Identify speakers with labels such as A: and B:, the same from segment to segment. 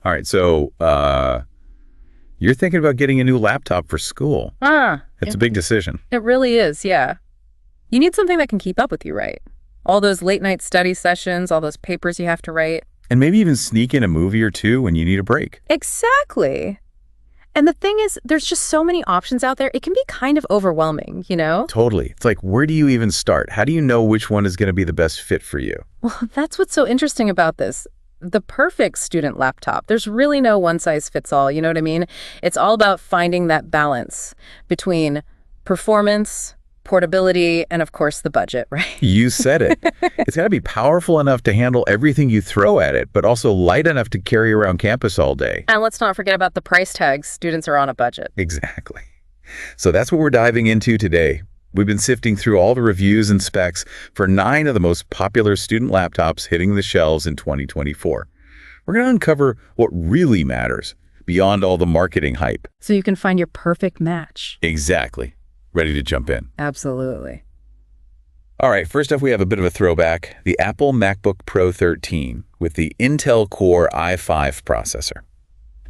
A: All right, so you're thinking about getting a new laptop for school. It's a big decision.
B: It really is, yeah. You need something that can keep up with you, right? All those late night study sessions, all those papers you have to write.
A: And maybe even sneak in a movie or two when you need a break.
B: Exactly. And the thing is, there's just so many options out there. It can be kind of overwhelming, you know?
A: Totally. It's like, where do you even start? How do you know which one is going to be the best fit for you?
B: Well, that's what's so interesting about this. The perfect student laptop. There's really no one size fits all, you know what I mean? It's all about finding that balance between performance, portability, and of course the budget, right?
A: You said it. It's got to be powerful enough to handle everything you throw at it, but also light enough to carry around campus all day.
B: And let's not forget about the price tags. Students are on a budget.
A: Exactly. So that's what we're diving into today. We've been sifting through all the reviews and specs for 9 of the most popular student laptops hitting the shelves in 2024. We're going to uncover what really matters beyond all the marketing hype.
B: So you can find your perfect match.
A: Exactly. Ready to jump in?
B: Absolutely.
A: All right, first up we have a bit of a throwback, the Apple MacBook Pro 13 with the Intel Core i5 processor.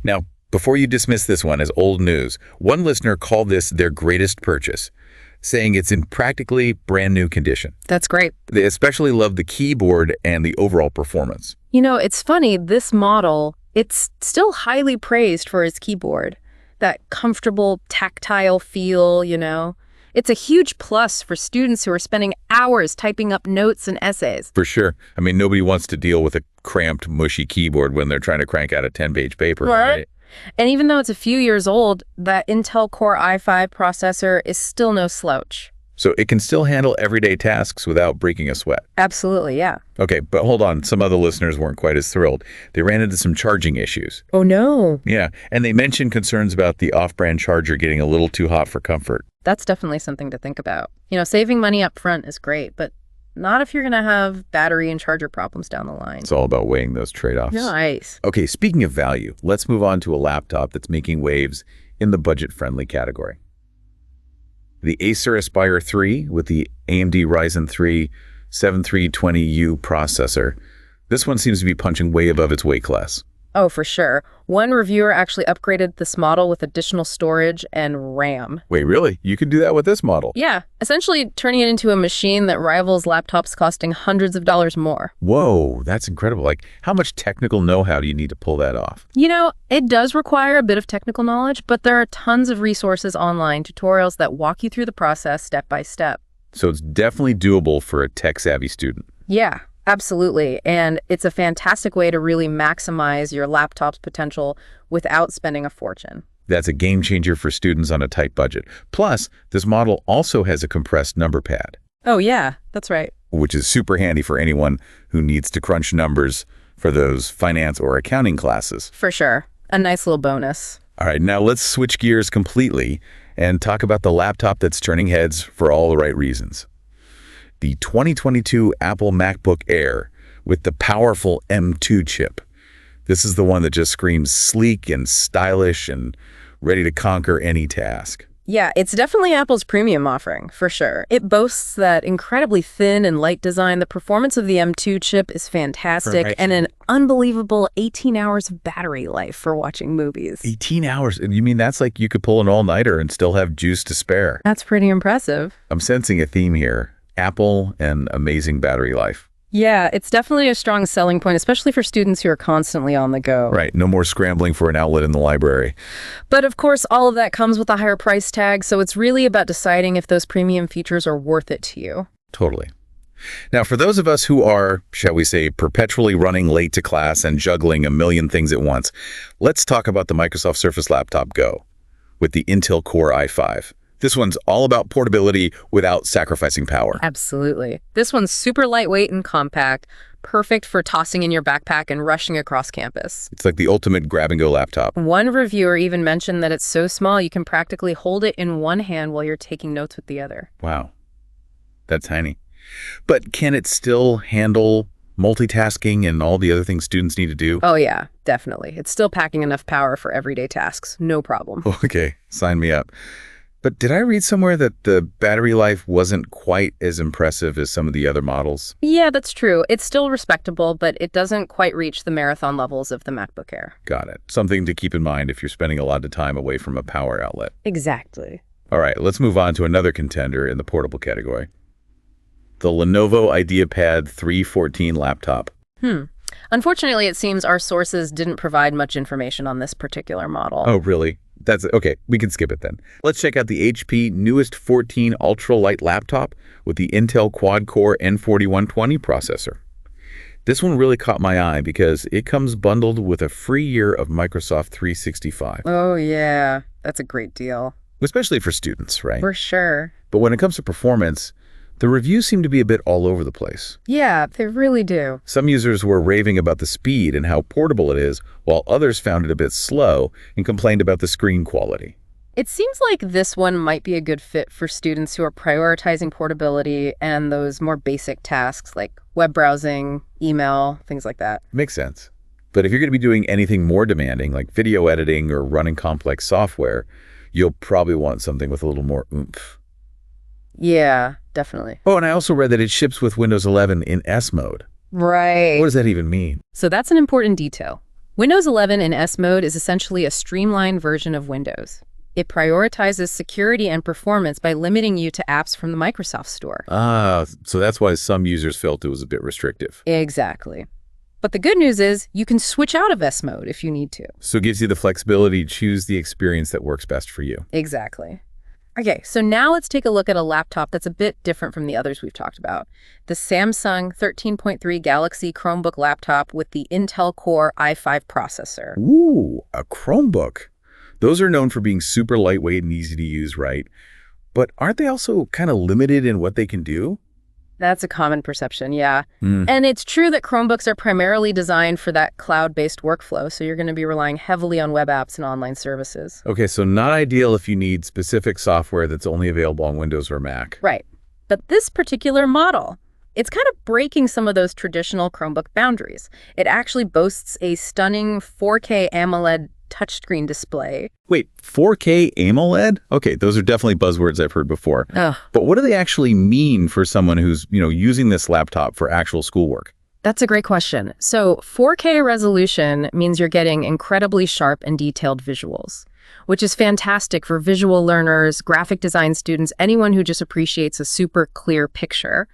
A: Now, before you dismiss this one as old news, one listener called this their greatest purchase, saying it's in practically brand new condition.
B: That's great.
A: They especially love the keyboard and the overall performance.
B: You know, it's funny, this model, it's still highly praised for its keyboard. That comfortable, tactile feel, you know. It's a huge plus for students who are spending hours typing up notes and essays.
A: For sure. I mean, nobody wants to deal with a cramped, mushy keyboard when they're trying to crank out a 10-page paper, right?
B: And even though it's a few years old, that Intel Core i5 processor is still no slouch.
A: So it can still handle everyday tasks without breaking a sweat.
B: Absolutely, yeah.
A: Okay, but hold on. Some other listeners weren't quite as thrilled. They ran into some charging issues.
B: Oh, no.
A: Yeah, and they mentioned concerns about the off-brand charger getting a little too hot for comfort.
B: That's definitely something to think about. You know, saving money up front is great, but not if you're going to have battery and charger problems down the line.
A: It's all about weighing those trade-offs.
B: Nice.
A: Okay, speaking of value, let's move on to a laptop that's making waves in the budget-friendly category. The Acer Aspire 3 with the AMD Ryzen 3 7320U processor. This one seems to be punching way above its weight class.
B: Oh, for sure. One reviewer actually upgraded this model with additional storage and RAM.
A: Wait, really? You could do that with this model?
B: Yeah, essentially turning it into a machine that rivals laptops costing hundreds of dollars more.
A: Whoa, that's incredible. Like, how much technical know-how do you need to pull that off?
B: You know, it does require a bit of technical knowledge, but there are tons of resources online, tutorials that walk you through the process step by step.
A: So it's definitely doable for a tech-savvy student.
B: Yeah. Absolutely. And it's a fantastic way to really maximize your laptop's potential without spending a fortune.
A: That's a game changer for students on a tight budget. Plus, this model also has a compressed number pad.
B: Oh, yeah, that's right.
A: Which is super handy for anyone who needs to crunch numbers for those finance or accounting classes.
B: For sure. A nice little bonus.
A: All right, now let's switch gears completely and talk about the laptop that's turning heads for all the right reasons. The 2022 Apple MacBook Air with the powerful M2 chip. This is the one that just screams sleek and stylish and ready to conquer any task.
B: Yeah, it's definitely Apple's premium offering, for sure. It boasts that incredibly thin and light design. The performance of the M2 chip is fantastic, and an unbelievable 18 hours of battery life for watching movies.
A: 18 hours? You mean that's like you could pull an all-nighter and still have juice to spare?
B: That's pretty impressive.
A: I'm sensing a theme here. Apple and amazing battery life.
B: Yeah, it's definitely a strong selling point, especially for students who are constantly on the go.
A: Right, no more scrambling for an outlet in the library.
B: But of course, all of that comes with a higher price tag, so it's really about deciding if those premium features are worth it to you.
A: Totally. Now, for those of us who are, shall we say, perpetually running late to class and juggling a million things at once, let's talk about the Microsoft Surface Laptop Go with the Intel Core i5. This one's all about portability without sacrificing power.
B: Absolutely. This one's super lightweight and compact, perfect for tossing in your backpack and rushing across campus.
A: It's like the ultimate grab-and-go laptop.
B: One reviewer even mentioned that it's so small you can practically hold it in one hand while you're taking notes with the other.
A: Wow. That's tiny. But can it still handle multitasking and all the other things students need to do?
B: Oh, yeah, definitely. It's still packing enough power for everyday tasks. No problem.
A: Okay, sign me up. But did I read somewhere that the battery life wasn't quite as impressive as some of the other models?
B: Yeah, that's true. It's still respectable, but it doesn't quite reach the marathon levels of the MacBook Air.
A: Got it. Something to keep in mind if you're spending a lot of time away from a power outlet.
B: Exactly.
A: All right, let's move on to another contender in the portable category. The Lenovo IdeaPad 314 laptop.
B: Unfortunately, it seems our sources didn't provide much information on this particular model.
A: Oh, really? That's okay. We can skip it then. Let's check out the HP newest 14 ultra-light laptop with the Intel quad-core N4120 processor. This one really caught my eye because it comes bundled with a free year of Microsoft 365.
B: Oh, yeah. That's a great deal.
A: Especially for students, right?
B: For sure.
A: But when it comes to performance, the reviews seem to be a bit all over the place.
B: Yeah, they really do.
A: Some users were raving about the speed and how portable it is, while others found it a bit slow and complained about the screen quality.
B: It seems like this one might be a good fit for students who are prioritizing portability and those more basic tasks like web browsing, email, things like that.
A: Makes sense. But if you're going to be doing anything more demanding, like video editing or running complex software, you'll probably want something with a little more oomph.
B: Yeah, definitely.
A: Oh, and I also read that it ships with Windows 11 in S mode.
B: Right.
A: What does that even mean?
B: So that's an important detail. Windows 11 in S mode is essentially a streamlined version of Windows. It prioritizes security and performance by limiting you to apps from the Microsoft Store.
A: Ah, so that's why some users felt it was a bit restrictive.
B: Exactly. But the good news is you can switch out of S mode if you need to.
A: So it gives you the flexibility to choose the experience that works best for you.
B: Exactly. Okay, so now let's take a look at a laptop that's a bit different from the others we've talked about. The Samsung 13.3 Galaxy Chromebook laptop with the Intel Core i5 processor.
A: Ooh, a Chromebook. Those are known for being super lightweight and easy to use, right? But aren't they also kind of limited in what they can do?
B: That's a common perception, yeah. And it's true that Chromebooks are primarily designed for that cloud-based workflow, so you're going to be relying heavily on web apps and online services.
A: Okay, so not ideal if you need specific software that's only available on Windows or Mac.
B: Right. But this particular model, it's kind of breaking some of those traditional Chromebook boundaries. It actually boasts a stunning 4K AMOLED touchscreen display.
A: Wait, 4K AMOLED? Okay, those are definitely buzzwords I've heard before.
B: Ugh.
A: But what do they actually mean for someone who's, using this laptop for actual schoolwork?
B: That's a great question. So 4K resolution means you're getting incredibly sharp and detailed visuals, which is fantastic for visual learners, graphic design students, anyone who just appreciates a super clear picture.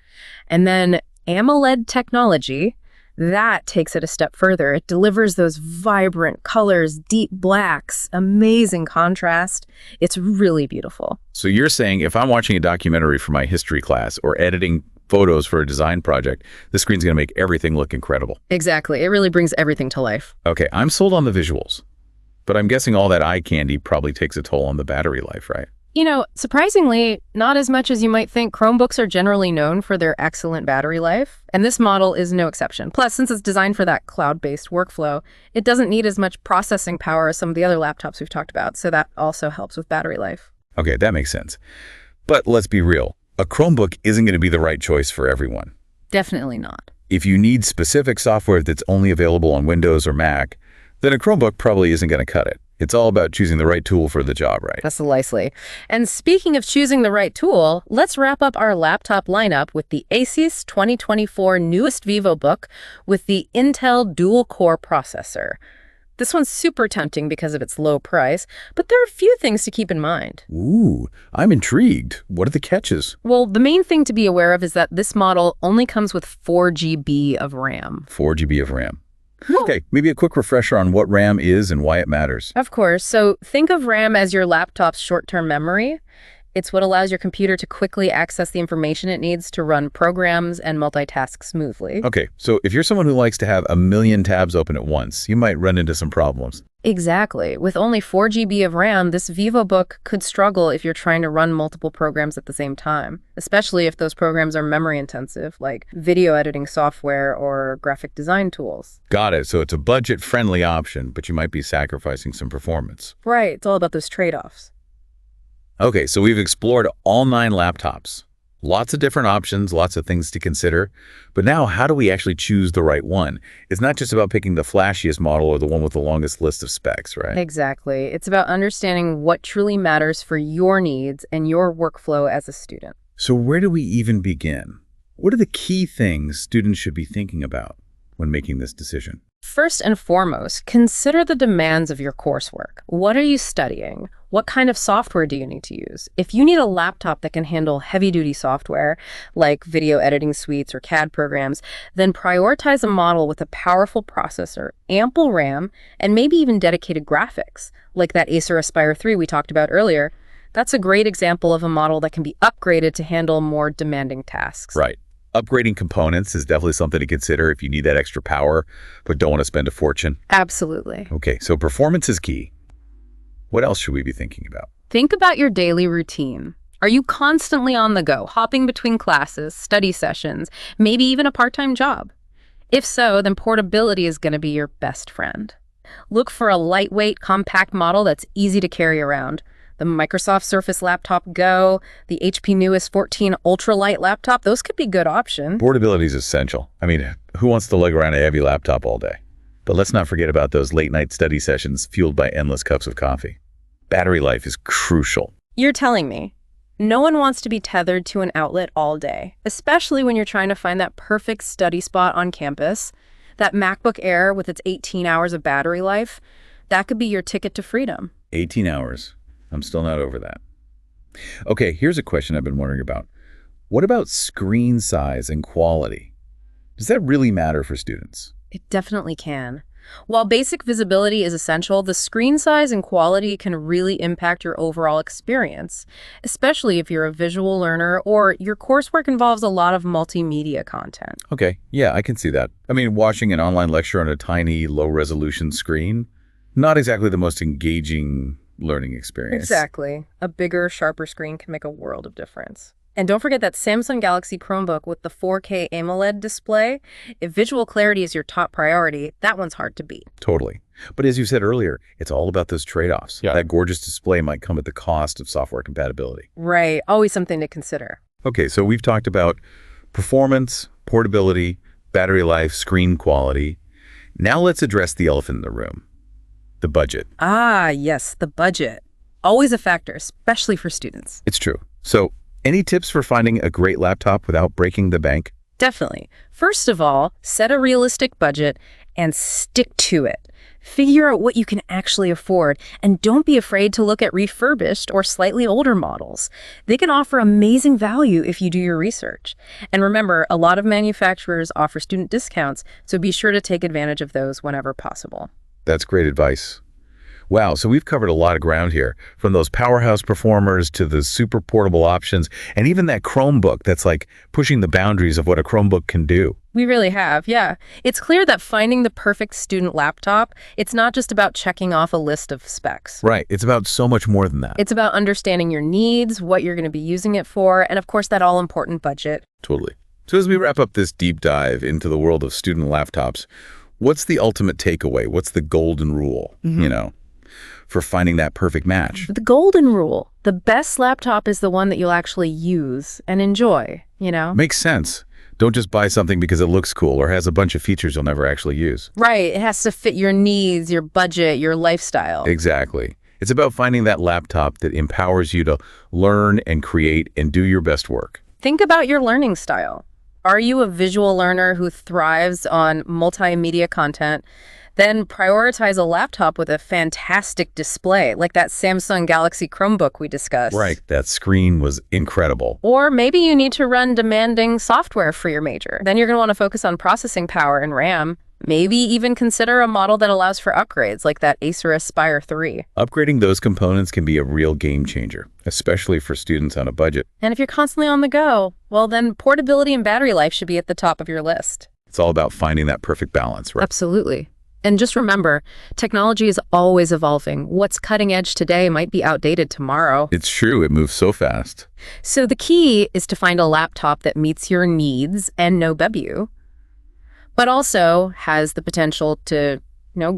B: And then AMOLED technology, that takes it a step further. It delivers those vibrant colors, deep blacks, amazing contrast. It's really beautiful.
A: So you're saying if I'm watching a documentary for my history class or editing photos for a design project, the screen's going to make everything look incredible.
B: Exactly. It really brings everything to life.
A: Okay, I'm sold on the visuals. But I'm guessing all that eye candy probably takes a toll on the battery life, right?
B: Surprisingly, not as much as you might think. Chromebooks are generally known for their excellent battery life, and this model is no exception. Plus, since it's designed for that cloud-based workflow, it doesn't need as much processing power as some of the other laptops we've talked about, so that also helps with battery life.
A: Okay, that makes sense. But let's be real. A Chromebook isn't going to be the right choice for everyone.
B: Definitely not.
A: If you need specific software that's only available on Windows or Mac, then a Chromebook probably isn't going to cut it. It's all about choosing the right tool for the job, right?
B: Precisely. And speaking of choosing the right tool, let's wrap up our laptop lineup with the Asus 2024 newest VivoBook with the Intel dual-core processor. This one's super tempting because of its low price, but there are a few things to keep in mind.
A: Ooh, I'm intrigued. What are the catches?
B: Well, the main thing to be aware of is that this model only comes with 4 GB of RAM.
A: 4 GB of RAM. Okay, maybe a quick refresher on what RAM is and why it matters.
B: Of course. So think of RAM as your laptop's short-term memory. It's what allows your computer to quickly access the information it needs to run programs and multitask smoothly.
A: Okay, so if you're someone who likes to have a million tabs open at once, you might run into some problems.
B: Exactly. With only 4 GB of RAM, this VivoBook could struggle if you're trying to run multiple programs at the same time, especially if those programs are memory intensive, like video editing software or graphic design tools.
A: Got it. So it's a budget-friendly option, but you might be sacrificing some performance.
B: Right. It's all about those trade-offs.
A: Okay, so we've explored all 9 laptops. Lots of different options, lots of things to consider. But now, how do we actually choose the right one? It's not just about picking the flashiest model or the one with the longest list of specs, right?
B: Exactly. It's about understanding what truly matters for your needs and your workflow as a student.
A: So where do we even begin? What are the key things students should be thinking about when making this decision?
B: First and foremost, consider the demands of your coursework. What are you studying? What kind of software do you need to use? If you need a laptop that can handle heavy-duty software, like video editing suites or CAD programs, then prioritize a model with a powerful processor, ample RAM, and maybe even dedicated graphics, like that Acer Aspire 3 we talked about earlier. That's a great example of a model that can be upgraded to handle more demanding tasks.
A: Right. Upgrading components is definitely something to consider if you need that extra power, but don't want to spend a fortune.
B: Absolutely.
A: Okay, so performance is key. What else should we be thinking about?
B: Think about your daily routine. Are you constantly on the go, hopping between classes, study sessions, maybe even a part-time job? If so, then portability is going to be your best friend. Look for a lightweight, compact model that's easy to carry around. The Microsoft Surface Laptop Go, the HP newest 14 ultralight laptop, those could be good options.
A: Portability is essential. I mean, who wants to lug around a heavy laptop all day? But let's not forget about those late-night study sessions fueled by endless cups of coffee. Battery life is crucial.
B: You're telling me. No one wants to be tethered to an outlet all day, especially when you're trying to find that perfect study spot on campus. That MacBook Air with its 18 hours of battery life, that could be your ticket to freedom.
A: 18 hours. I'm still not over that. Okay, here's a question I've been wondering about. What about screen size and quality? Does that really matter for students?
B: It definitely can. While basic visibility is essential, the screen size and quality can really impact your overall experience, especially if you're a visual learner or your coursework involves a lot of multimedia content.
A: Okay, yeah, I can see that. I mean, watching an online lecture on a tiny, low-resolution screen, not exactly the most engaging learning experience.
B: Exactly. A bigger, sharper screen can make a world of difference. And don't forget that Samsung Galaxy Chromebook with the 4K AMOLED display. If visual clarity is your top priority, that one's hard to beat.
A: Totally. But as you said earlier, it's all about those trade-offs. Yeah. That gorgeous display might come at the cost of software compatibility.
B: Right. Always something to consider.
A: Okay, so we've talked about performance, portability, battery life, screen quality. Now let's address the elephant in the room. The budget.
B: Ah, yes, the budget. Always a factor, especially for students.
A: It's true. So, any tips for finding a great laptop without breaking the bank?
B: Definitely. First of all, set a realistic budget and stick to it. Figure out what you can actually afford, and don't be afraid to look at refurbished or slightly older models. They can offer amazing value if you do your research. And remember, a lot of manufacturers offer student discounts, so be sure to take advantage of those whenever possible.
A: That's great advice. Wow, so we've covered a lot of ground here, from those powerhouse performers to the super portable options, and even that Chromebook that's like pushing the boundaries of what a Chromebook can do.
B: We really have, yeah. It's clear that finding the perfect student laptop, it's not just about checking off a list of specs.
A: Right, it's about so much more than that.
B: It's about understanding your needs, what you're going to be using it for, and of course that all-important budget.
A: Totally. So as we wrap up this deep dive into the world of student laptops, what's the ultimate takeaway? What's the golden rule, for finding that perfect match?
B: The golden rule. The best laptop is the one that you'll actually use and enjoy,
A: Makes sense. Don't just buy something because it looks cool or has a bunch of features you'll never actually use.
B: Right. It has to fit your needs, your budget, your lifestyle.
A: Exactly. It's about finding that laptop that empowers you to learn and create and do your best work.
B: Think about your learning style. Are you a visual learner who thrives on multimedia content? Then prioritize a laptop with a fantastic display, like that Samsung Galaxy Chromebook we discussed.
A: Right, that screen was incredible.
B: Or maybe you need to run demanding software for your major. Then you're going to want to focus on processing power and RAM. Maybe even consider a model that allows for upgrades, like that Acer Aspire 3.
A: Upgrading those components can be a real game changer, especially for students on a budget.
B: And if you're constantly on the go, well then portability and battery life should be at the top of your list.
A: It's all about finding that perfect balance, right?
B: Absolutely. And just remember, technology is always evolving. What's cutting edge today might be outdated tomorrow.
A: It's true, it moves so fast.
B: So the key is to find a laptop that meets your needs and no babu, but also has the potential to,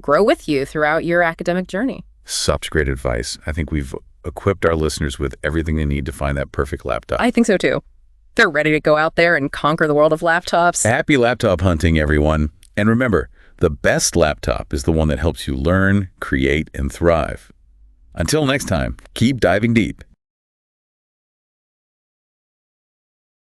B: grow with you throughout your academic journey.
A: Such great advice. I think we've equipped our listeners with everything they need to find that perfect laptop.
B: I think so too. They're ready to go out there and conquer the world of laptops.
A: Happy laptop hunting, everyone. And remember, the best laptop is the one that helps you learn, create, and thrive. Until next time, keep diving deep.